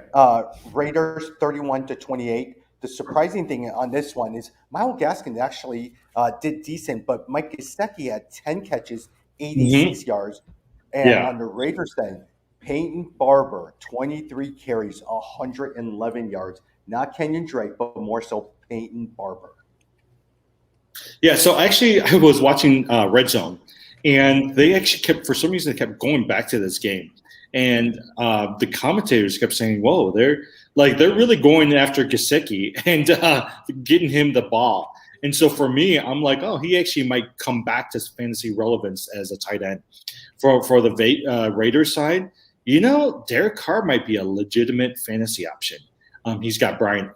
Raiders 31-28. The surprising thing on this one is Myles Gaskin actually did decent, but Mike Gesicki had 10 catches, 86 yards. And on the Raiders side, Peyton Barber, 23 carries, 111 yards. Not Kenyon Drake, but more so Peyton Barber. Yeah, so actually I was watching Red Zone, and they actually for some reason, kept going back to this game. And the commentators kept saying, whoa, they're really going after Gesicki and getting him the ball. And so for me, I'm like, oh, he actually might come back to fantasy relevance as a tight end. For the Raiders side, Derek Carr might be a legitimate fantasy option. He's got Brian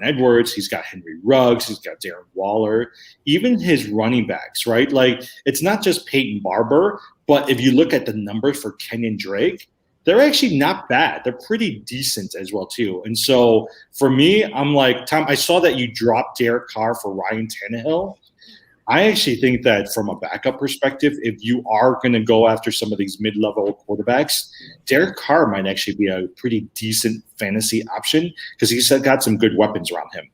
Edwards, he's got Henry Ruggs, he's got Darren Waller, even his running backs, right? Like, it's not just Peyton Barber, but if you look at the numbers for Kenyon Drake, they're actually not bad. They're pretty decent as well, too. And so for me, I'm like, Tom, I saw that you dropped Derek Carr for Ryan Tannehill. I actually think that from a backup perspective, if you are going to go after some of these mid-level quarterbacks, Derek Carr might actually be a pretty decent fantasy option because he's got some good weapons around him.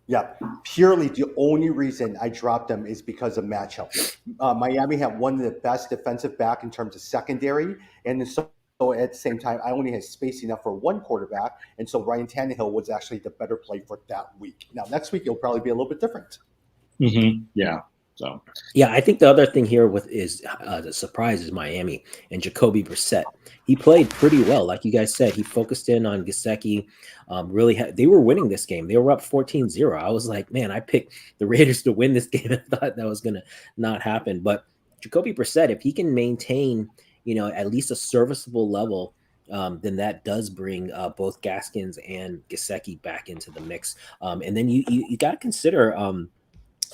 Yeah, purely the only reason I dropped him is because of matchup. Miami had one of the best defensive back in terms of secondary, and so at the same time, I only had space enough for one quarterback, and so Ryan Tannehill was actually the better play for that week. Now, next week, it'll probably be a little bit different. Mm-hmm. Yeah. So. Yeah, I think the other thing here is the surprise is Miami and Jacoby Brissett. He played pretty well, like you guys said. He focused in on Gesicki. They were winning this game. They were up 14-0. I was like, man, I picked the Raiders to win this game. I thought that was going to not happen. But Jacoby Brissett, if he can maintain, at least a serviceable level, then that does bring both Gaskins and Gesicki back into the mix. And then you got to consider.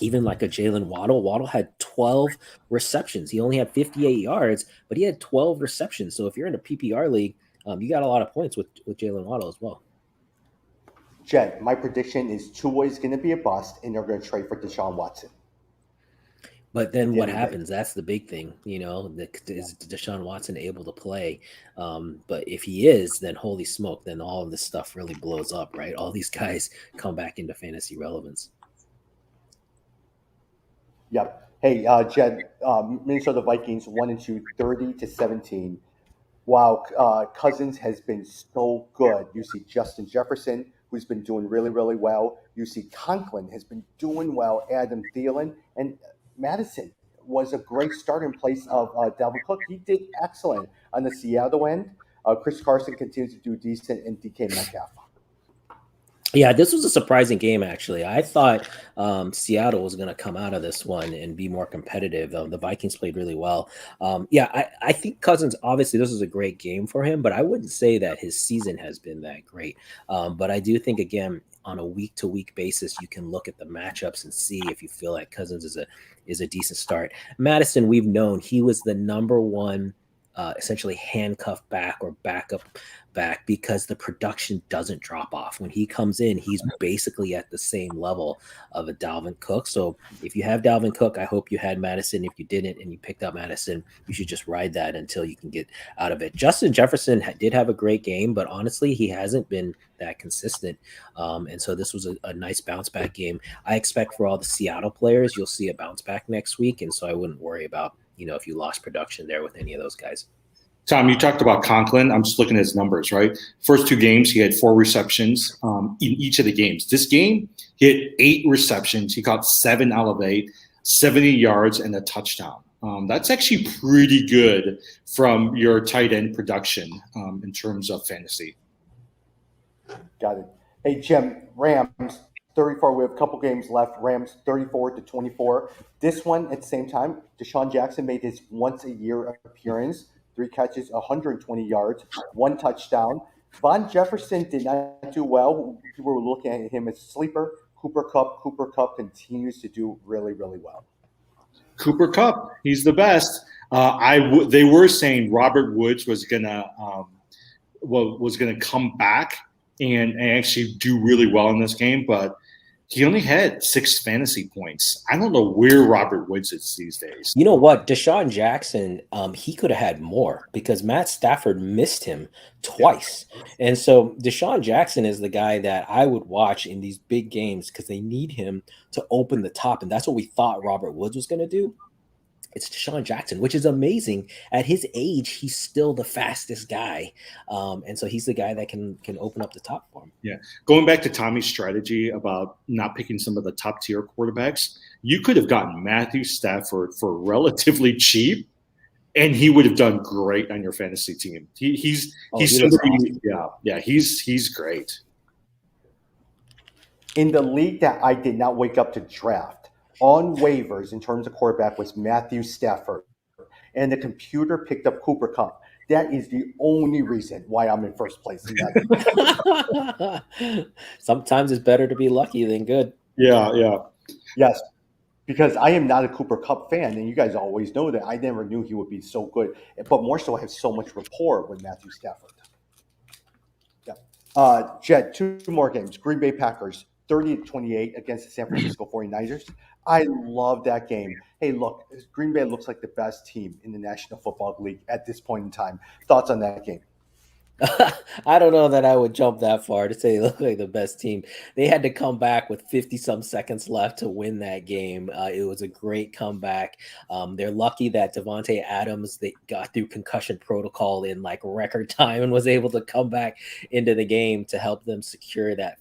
Even like a Jalen Waddle. Waddle had 12 receptions. He only had 58 yards, but he had 12 receptions. So if you're in a PPR league, you got a lot of points with Jalen Waddle as well. Jed, my prediction is Tua is going to be a bust, and they're going to trade for Deshaun Watson. But then at the what end of the day. happens? That's the big thing, is Deshaun Watson able to play? But if he is, then holy smoke, then all of this stuff really blows up, right? All these guys come back into fantasy relevance. Yep. Hey, Jed, Minnesota Vikings 1-2, 30-17. Wow, Cousins has been so good. You see Justin Jefferson, who's been doing really, really well. You see Conklin has been doing well. Adam Thielen and Madison was a great start in place of Dalvin Cook. He did excellent on the Seattle end. Chris Carson continues to do decent, and DK Metcalf. Yeah, this was a surprising game, actually. I thought Seattle was going to come out of this one and be more competitive. The Vikings played really well. I think Cousins, obviously, this is a great game for him, but I wouldn't say that his season has been that great. But I do think, again, on a week-to-week basis, you can look at the matchups and see if you feel like Cousins is a decent start. Madison, we've known he was the number one essentially handcuffed back or backup back because the production doesn't drop off. When he comes in, he's basically at the same level of a Dalvin Cook. So if you have Dalvin Cook, I hope you had Madison. If you didn't and you picked up Madison, you should just ride that until you can get out of it. Justin Jefferson did have a great game, but honestly, he hasn't been that consistent. And so this was a nice bounce back game. I expect for all the Seattle players, you'll see a bounce back next week. And so I wouldn't worry about, if you lost production there with any of those guys. Tom, you talked about Conklin. I'm just looking at his numbers, right? First 2 games, he had 4 receptions in each of the games. This game, he had 8 receptions. He caught 7 out of 8, 70 yards, and a touchdown. That's actually pretty good from your tight end production in terms of fantasy. Got it. Hey, Jim, Rams 34. We have a couple games left. Rams 34-24. This one at the same time, Deshaun Jackson made his once-a-year appearance. 3 catches, 120 yards, 1 touchdown. Von Jefferson did not do well. People were looking at him as a sleeper. Cooper Kupp continues to do really, really well. Cooper Kupp, he's the best. They were saying Robert Woods was gonna come back and actually do really well in this game, but he only had 6 fantasy points. I don't know where Robert Woods is these days. You know what? Deshaun Jackson, he could have had more because Matt Stafford missed him twice. And so Deshaun Jackson is the guy that I would watch in these big games because they need him to open the top. And that's what we thought Robert Woods was going to do. It's Deshaun Jackson, which is amazing. At his age, he's still the fastest guy. And so he's the guy that can open up the top for him. Yeah. Going back to Tommy's strategy about not picking some of the top tier quarterbacks, you could have gotten Matthew Stafford for relatively cheap, and he would have done great on your fantasy team. He's somebody, awesome. He's great. In the league that I did not wake up to draft, on waivers in terms of quarterback was Matthew Stafford, and the computer picked up Cooper Kupp. That is the only reason why I'm in first place in that. Sometimes it's better to be lucky than good. Yeah. Yes, because I am not a Cooper Kupp fan, and you guys always know that. I never knew he would be so good, but more so I have so much rapport with Matthew Stafford. Yeah. Jed, 2 more games. Green Bay Packers 30-28 against the San Francisco 49ers. I love that game. Hey, look, Green Bay looks like the best team in the National Football League at this point in time. Thoughts on that game? I don't know that I would jump that far to say they look like the best team. They had to come back with 50-some seconds left to win that game. It was a great comeback. They're lucky that Devontae Adams, they got through concussion protocol in like record time and was able to come back into the game to help them secure that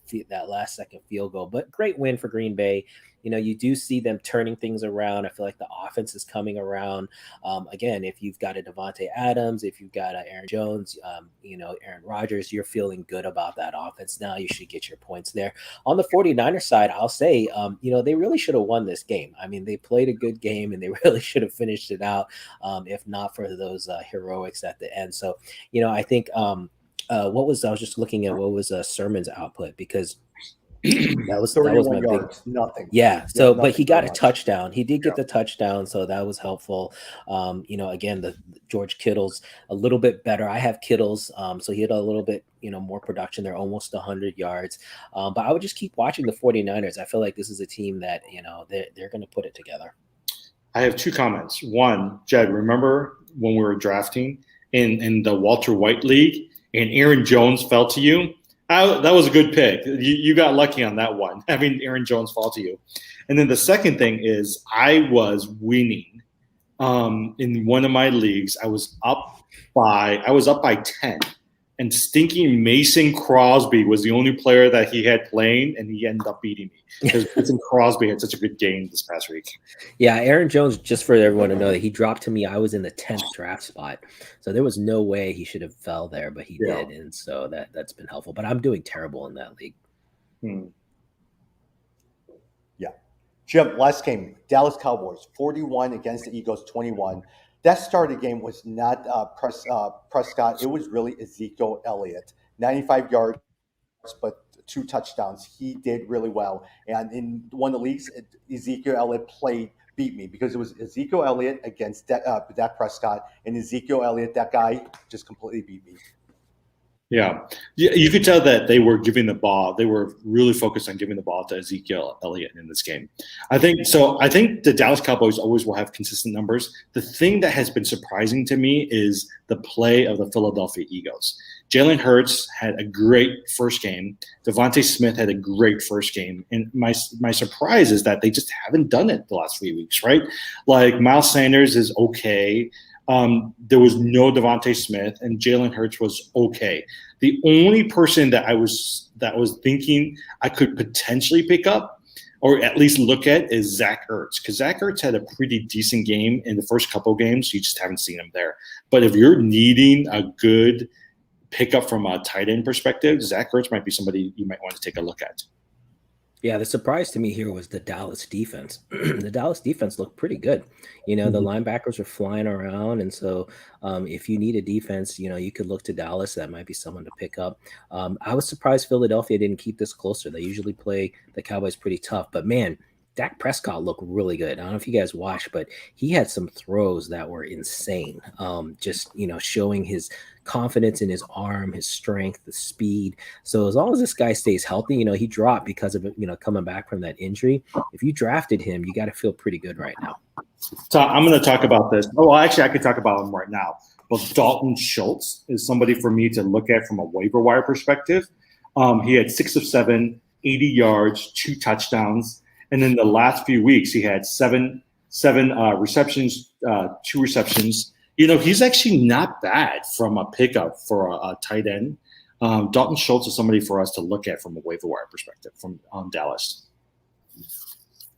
last second field goal. But great win for Green Bay. You do see them turning things around. I feel like the offense is coming around. Again, if you've got a Devontae Adams, if you've got Aaron Jones, Aaron Rodgers, you're feeling good about that offense now. You should get your points there. On the 49ers side, I'll say, they really should have won this game. I mean, they played a good game and they really should have finished it out if not for those heroics at the end. So, I think I was just looking at what was Sermon's output because that was my yards, big nothing. Yeah. So, nothing but he got a much. touchdown. He did get the touchdown, so that was helpful. Again, the George Kittle's a little bit better. I have Kittle's, so he had a little bit, more production. They're almost 100 yards. But I would just keep watching the 49ers. I feel like this is a team that they're going to put it together. I have two comments. One, Jed, remember when we were drafting in the Walter White League and Aaron Jones fell to you? That was a good pick. You got lucky on that one, having Aaron Jones fall to you. And then the second thing is I was winning in one of my leagues. I was up by 10. And stinking Mason Crosby was the only player that he had playing, and he ended up beating me because Mason Crosby had such a good game this past week. Yeah, Aaron Jones, just for everyone to know that he dropped to me, I was in the 10th draft spot. So there was no way he should have fell there, but he did. And so that's been helpful. But I'm doing terrible in that league. Yeah. Jim, last game, Dallas Cowboys, 41 against the Eagles, 21. That start of the game was not Prescott. It was really Ezekiel Elliott. 95 yards, but 2 touchdowns. He did really well. And in one of the leagues, Ezekiel Elliott beat me because it was Ezekiel Elliott against Dak Prescott. And Ezekiel Elliott, that guy, just completely beat me. Yeah, you could tell that they were giving the ball. They were really focused on giving the ball to Ezekiel Elliott in this game. I think the Dallas Cowboys always will have consistent numbers. The thing that has been surprising to me is the play of the Philadelphia Eagles. Jalen Hurts had a great first game. Devontae Smith had a great first game. And my surprise is that they just haven't done it the last few weeks, right? Like Miles Sanders is okay. There was no Devontae Smith, and Jalen Hurts was okay. The only person that I was thinking I could potentially pick up or at least look at is Zach Ertz, because Zach Ertz had a pretty decent game in the first couple of games. You just haven't seen him there. But if you're needing a good pickup from a tight end perspective, Zach Ertz might be somebody you might want to take a look at. Yeah, the surprise to me here was the Dallas defense. The Dallas defense looked pretty good. The linebackers are flying around. And so if you need a defense, you could look to Dallas. That might be someone to pick up. I was surprised Philadelphia didn't keep this closer. They usually play the Cowboys pretty tough. But, man, Dak Prescott looked really good. I don't know if you guys watched, but he had some throws that were insane. Just showing his confidence in his arm, his strength, the speed. So as long as this guy stays healthy, he dropped because of coming back from that injury. If you drafted him, you got to feel pretty good right now. So I'm going to talk about this. Oh, well, actually, I could talk about him right now. But Dalton Schultz is somebody for me to look at from a waiver wire perspective. He had 6 of 7, 80 yards, 2 touchdowns. And in the last few weeks, he had seven receptions, 2 receptions. He's actually not bad from a pickup for a tight end. Dalton Schultz is somebody for us to look at from a waiver wire perspective from Dallas.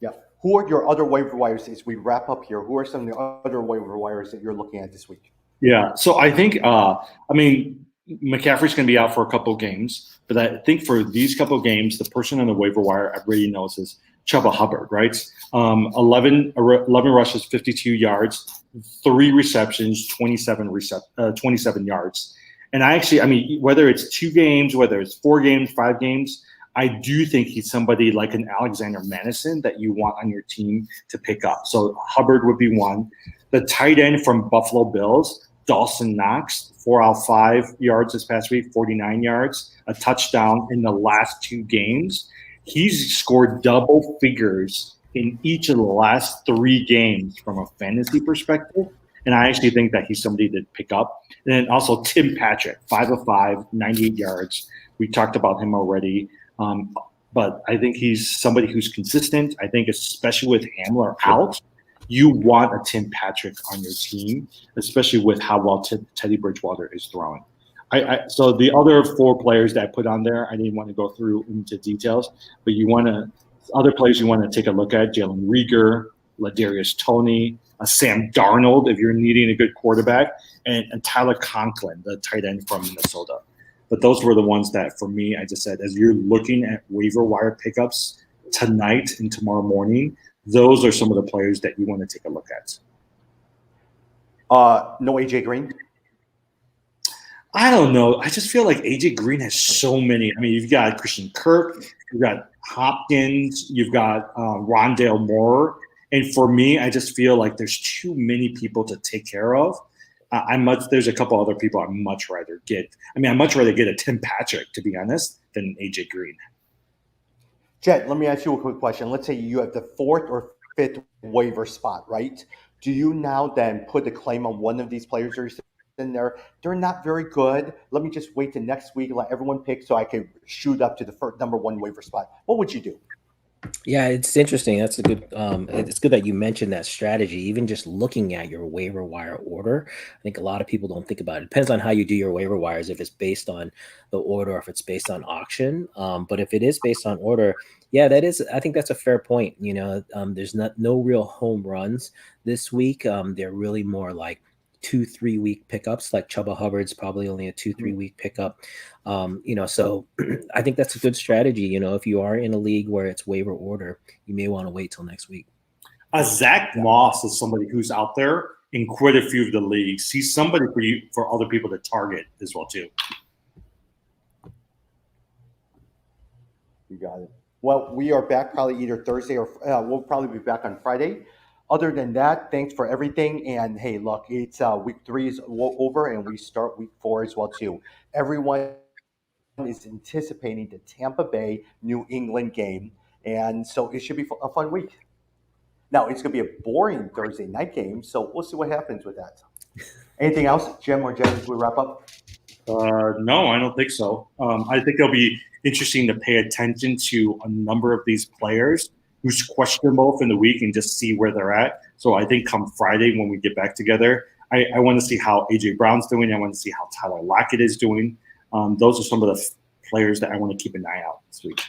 Yeah. Who are your other waiver wires as we wrap up here? Who are some of the other waiver wires that you're looking at this week? Yeah. So I think, McCaffrey's going to be out for a couple of games. But I think for these couple of games, the person on the waiver wire everybody knows is Chuba Hubbard, right? 11 rushes, 52 yards, 3 receptions, 27 yards. And whether it's 2 games, whether it's 4 games, 5 games, I do think he's somebody like an Alexander Madison that you want on your team to pick up. So Hubbard would be one. The tight end from Buffalo Bills, Dawson Knox, 4 out of 5 yards this past week, 49 yards, a touchdown in the last 2 games. He's scored double figures in each of the last 3 games from a fantasy perspective. And I actually think that he's somebody to pick up. And then also Tim Patrick, 5 of 5, 98 yards. We talked about him already. But I think he's somebody who's consistent. I think especially with Hamler out, you want a Tim Patrick on your team, especially with how well Teddy Bridgewater is throwing. So the other 4 players that I put on there, I didn't want to go through into details, but other players you want to take a look at: Jalen Reagor, Ladarius Toney, Sam Darnold if you're needing a good quarterback, and Tyler Conklin, the tight end from Minnesota. But those were the ones that, for me, I just said, as you're looking at waiver wire pickups tonight and tomorrow morning, those are some of the players that you want to take a look at. No AJ Green? I don't know. I just feel like AJ Green has so many. You've got Christian Kirk, you've got Hopkins, you've got Rondale Moore. And for me, I just feel like there's too many people to take care of. There's a couple other people I'd much rather get. I'd much rather get a Tim Patrick, to be honest, than AJ Green. Jed, let me ask you a quick question. Let's say you have the 4th or fifth waiver spot, right? Do you now then put a claim on one of these players that are in there? They're not very good. Let me just wait till next week and let everyone pick so I can shoot up to the first number one waiver spot. What would you do? Yeah, it's interesting. That's a good. It's good that you mentioned that strategy. Even just looking at your waiver wire order, I think a lot of people don't think about it. Depends on how you do your waiver wires. If it's based on the order, or if it's based on auction. But if it is based on order, yeah, that is. I think that's a fair point. There's no real home runs this week. They're really more like 2-3 week pickups. Like Chuba Hubbard's probably only a 2-3 week pickup. So I think that's a good strategy. If you are in a league where it's waiver order, you may want to wait till next week. Zach Moss is somebody who's out there in quite a few of the leagues. He's somebody for other people to target as well too. You got it. Well, we are back probably either Thursday or we'll probably be back on Friday. Other than that, thanks for everything. And hey, look, it's week 3 is over, and we start week 4 as well too. Everyone is anticipating the Tampa Bay New England game, and so it should be a fun week. Now it's going to be a boring Thursday night game, so we'll see what happens with that. Anything else, Jim or Jen, as we wrap up? No, I don't think so. I think it'll be interesting to pay attention to a number of these players who's questionable in the week and just see where they're at. So I think come Friday when we get back together, I want to see how A.J. Brown's doing. I want to see how Tyler Lockett is doing. Those are some of the players that I want to keep an eye out this week.